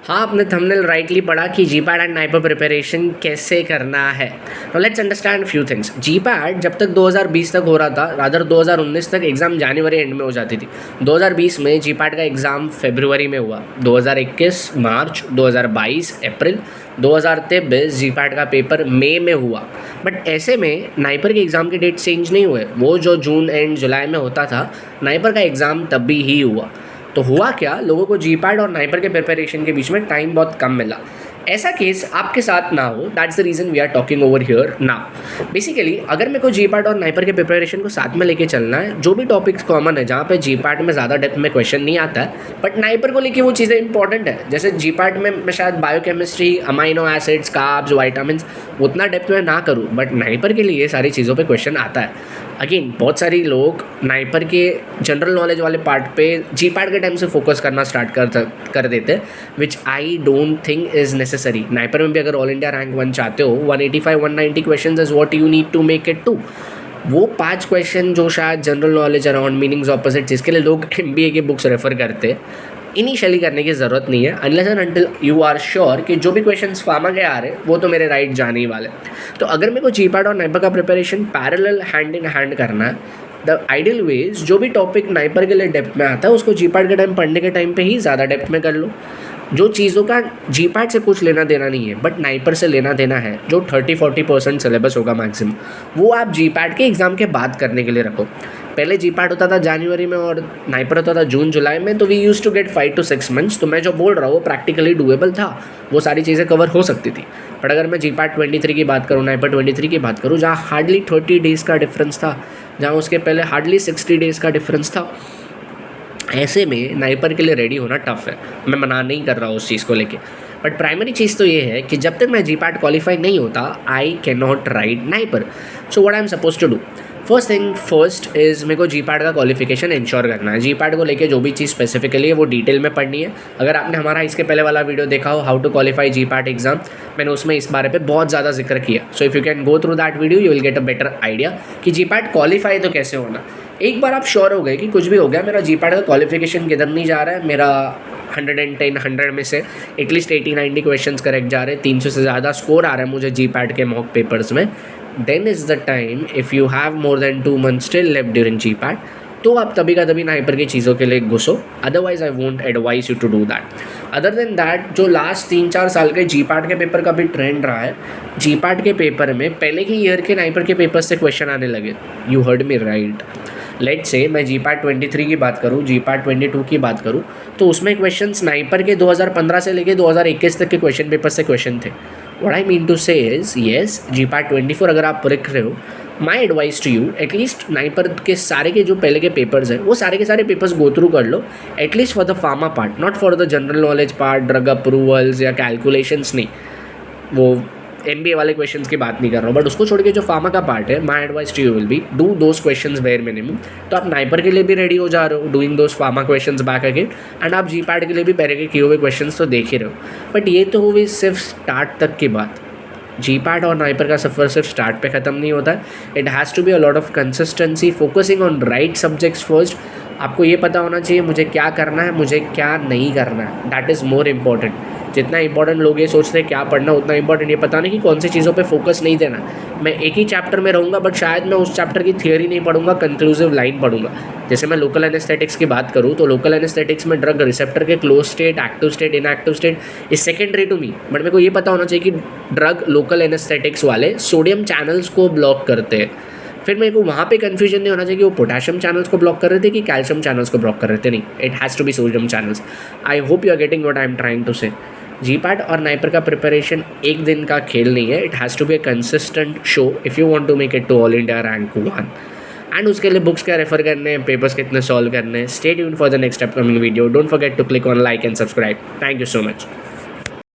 हाँ, आपने thumbnail rightly पढ़ा कि जीपैट एंड नाइपर प्रिपरेशन कैसे करना है। तो let's understand few things. GPAT जब तक 2020 तक हो रहा था, रादर 2019 तक एग्ज़ाम जनवरी एंड में हो जाती थी। 2020 में जीपैट का एग्ज़ाम फरवरी में हुआ, 2021 मार्च, 2022 अप्रैल, 2023 जीपैट का पेपर मई में हुआ। बट ऐसे में नाइपर के एग्ज़ाम के डेट चेंज नहीं हुए, वो जो जून एंड जुलाई में होता था, नाइपर का एग्ज़ाम तब भी ही हुआ। तो हुआ क्या, लोगों को जीपैट और नाइपर के प्रिपरेशन के बीच में टाइम बहुत कम मिला। ऐसा केस आपके साथ ना हो, that's the reason we are talking over here now. Basically अगर मेरे को जीपैट और नाइपर के प्रिपरेशन को साथ में लेके चलना है, जो भी टॉपिक्स कॉमन है जहाँ पे जीपैट में ज़्यादा डेप्थ में क्वेश्चन नहीं आता है, बट नाइपर को लेके वो चीज़ें इंपॉर्टेंट है। जैसे जीपैट में मैं शायद biochemistry, amino acids, carbs, vitamins उतना डेप्थ में ना करूँ, बट नाइपर के लिए ये सारी चीज़ों पर क्वेश्चन आता है। अगेन बहुत सारी लोग नाइपर के जनरल नॉलेज वाले पार्ट पे जीपैट के टाइम से फोकस करना स्टार्ट कर देते, which I don't think is necessary. NIPER में भी अगर ऑल इंडिया रैंक 1 चाहते हो, 185-190 question is what you need to make it to. वो 5 क्वेश्चन जो शायद general knowledge around meanings opposite, जिसके लिए लोग MBA की बुक्स रेफर करते, इनिशियली करने की ज़रूरत नहीं है, unless and until you are sure कि जो भी क्वेश्चंस फार्मा के आ रहे हैं वो तो मेरे राइट जाने ही वाले। तो अगर मेरे को जीपैट और नाइपर का preparation parallel hand in hand करना है, द आइडियल वेज जो भी टॉपिक नाइपर के लिए डेप्थ में आता है उसको जीपैट के टाइम पढ़ने के टाइम पे ही ज़्यादा डेप्थ में कर लो। जो चीज़ों का जीपैट से कुछ लेना देना नहीं है बट नाइपर से लेना देना है, जो 30-40% सिलेबस होगा मैक्सिमम, वो आप जीपैट के एग्ज़ाम के बाद करने के लिए रखो। पहले जीपैट होता था जनवरी में और नाइपर होता था जून जुलाई में, तो we use to get 5 to 6 months। तो मैं जो बोल रहा हूँ वो प्रैक्टिकली डूएबल था, वो सारी चीज़ें कवर हो सकती थी। बट अगर मैं जीपैट 23 की बात करूँ, नाइपर 23 की बात करूँ, जहाँ हार्डली 30 डेज़ का डिफरेंस था, जहाँ उसके पहले हार्डली 60 डेज़ का डिफरेंस था, ऐसे में नाइपर के लिए रेडी होना टफ है। मैं मना नहीं कर रहा हूँ उस चीज़ को लेके, बट प्राइमरी चीज़ तो ये है कि जब तक मैं जीपैट क्वालिफाई नहीं होता, I can not write NIPER. So what I am suppose to do, first thing first is मेरे को जीपैट का क्वालिफिकेशन इंश्योर करना है। जीपैट को लेके जो भी चीज़ स्पेसिफिकली है वो डिटेल में पढ़नी है। अगर आपने हमारा इसके पहले वाला वीडियो देखा हो, how to qualify GPAT exam, मैंने उसमें इस बारे पे बहुत ज़्यादा जिक्र किया। So if you can go through that video, you will get a better idea कि जीपैट क्वालिफाई तो कैसे होना। एक बार आप श्योर हो गए कि कुछ भी हो गया, मेरा जीपैट का क्वालिफिकेशन किधर नहीं जा रहा है, मेरा 100 में से एटलीस्ट 80-90 क्वेश्चन करेक्ट जा रहे हैं, 300 से ज़्यादा स्कोर आ रहा है मुझे जीपैट के मॉक पेपर्स में, then is the time, if you have more than 2 months still left during GPAT, तो आप तभी का तभी नाइपर की चीज़ों के लिए घुसो। Otherwise I won't advice you to do that. Other than that, जो लास्ट 3-4 साल के जीपैट के पेपर का भी ट्रेंड रहा है, जीपैट के पेपर में पहले के ईयर के नाइपर के पेपर से क्वेश्चन आने लगे। You heard me right. Let's say मैं जीपैट 23 की बात करूँ, जीपैट 22 की बात करूँ, तो उसमें क्वेश्चंस नाइपर के 2015 से लेके 2021 तक के क्वेश्चन पेपर से क्वेश्चन थे। What I mean to say is, yes GPAT 24 अगर आप लिख रहे हो, my advice to you, at least NIPER के सारे के जो पहले के पेपर्स हैं वो सारे के सारे पेपर्स गो थ्रू कर लो, at least for the pharma part, not for the general knowledge part, drug approvals या कैलकुलेशंस नहीं, वो MBA वाले क्वेश्चंस की बात नहीं कर रहा हूँ, बट उसको छोड़ के जो फार्मा का पार्ट है, my advice to you will be do those questions where minimum. तो आप नाइपर के लिए भी रेडी हो जा रहे हो, doing those pharma questions back again, and आप जीपैट के लिए भी पहले के किए हुए क्वेश्चंस तो देख ही रहे हो। बट ये तो हुई सिर्फ स्टार्ट तक की बात। जीपैट और नाइपर का सफ़र सिर्फ स्टार्ट पे ख़त्म नहीं होता है। It has to be a lot of consistency, focusing on right subjects first. आपको ये पता होना चाहिए मुझे क्या करना है, मुझे क्या नहीं करना है, दैट इज़ मोर इम्पॉर्टेंट। जितना इंपॉर्टेंट लोग ये सोचते हैं क्या पढ़ना, उतना इंपॉर्टेंट ये पता नहीं कि कौन सी चीज़ों पे फोकस नहीं देना। मैं एक ही चैप्टर में रहूँगा बट शायद मैं उस चैप्टर की थियोरी नहीं पढ़ूंगा, कंक्लूसिव लाइन पढ़ूंगा। जैसे मैं लोकल एनेस्थेटिक्स की बात करूँ तो लोकल एनेस्थेटिक्स में ड्रग रिसेप्टर के close state, active state, inactive state is secondary to me, but मेरे को ये पता होना चाहिए कि ड्रग लोकल एनेस्थेटिक्स वाले सोडियम चैनल्स को ब्लॉक करते हैं। फिर मेरे को वहाँ पे कन्फ्यूजन नहीं होना चाहिए कि वो पोटेशियम चैनल्स को ब्लॉक कर रहे थे कि कैल्शियम चैनल्स को ब्लॉक कर रहे थे, नहीं, it has to be sodium channels. I hope you are getting what I am trying to say. GPAT और नाइपर का प्रिपरेशन एक दिन का खेल नहीं है, it has to be a consistent show if you want to make it to all India rank 1। And उसके लिए बुक्स क्या रेफर करने हैं, पेपर्स कितने सॉल्व करने हैं। Stay tuned for the next upcoming video. Don't forget to click on like and subscribe. Thank you so much.